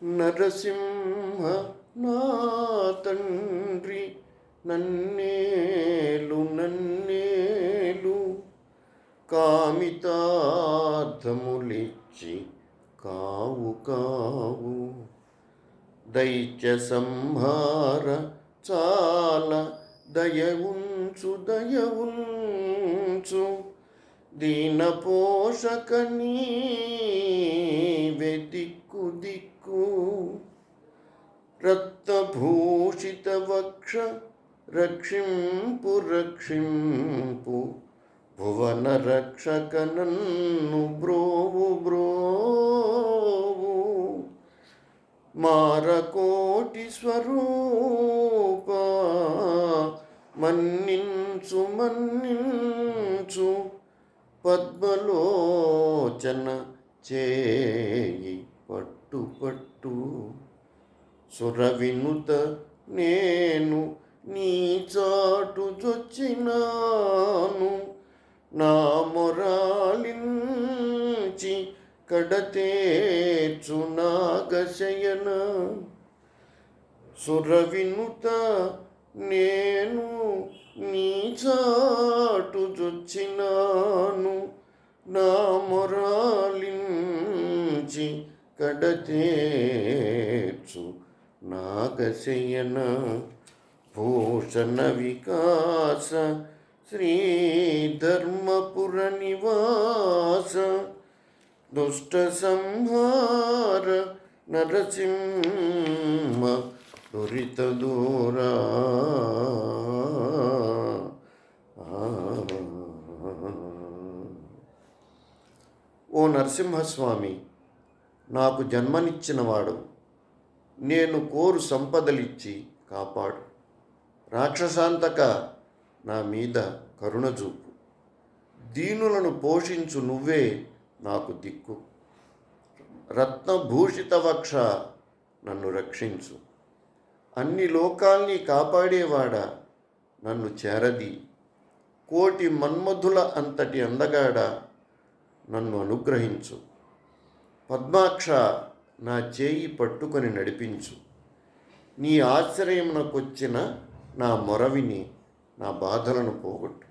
నరసింహ నా తండ్రి నన్నేలు నన్నేలు కామితార్థములిచ్చి కావు కావు దైత్య సంహార చాల దయవుంచు దయవుంచు దీన పోషక నీవే దిక్కు దిక్కు రక్తభూషిత వక్ష రక్షింపు రక్షింపు భువన రక్షక నన్ను బ్రోవు బ్రోవు మారకోటి స్వరూప మన్నించు మన్నించు పద్మలోచన చేయి పట్టు పట్టు సురవినుత నేను నీ చాటు జొచ్చినాను నా మొరాలించి కడతేర్చు నాగశయన సురవినుత నేను నీ చాటు జొచ్చినాను నా మొరాలించి కడతేర్చు నాగశయన భూషణ వికాస శ్రీధర్మపుర నివాస దుష్ట సంహార నరసింహ దురిత దూరా. ఓ నరసింహస్వామి, నాకు జన్మనిచ్చినవాడు, నేను కోరు సంపదలిచ్చి కాపాడు. రాక్షసాంతక నా మీద కరుణజూపు. దీనులను పోషించు నువ్వే నాకు దిక్కు. రత్నభూషిత వక్ష నన్ను రక్షించు. అన్ని లోకాల్ని కాపాడేవాడా నన్ను చేరది. కోటి మన్మధుల అంతటి అందగాడ నన్ను అనుగ్రహించు. పద్మాక్ష నా చేయి పట్టుకొని నడిపించు. నీ ఆశ్రయమునకొచ్చిన నా మొరవిని, నా బాధలను పోగొట్టు.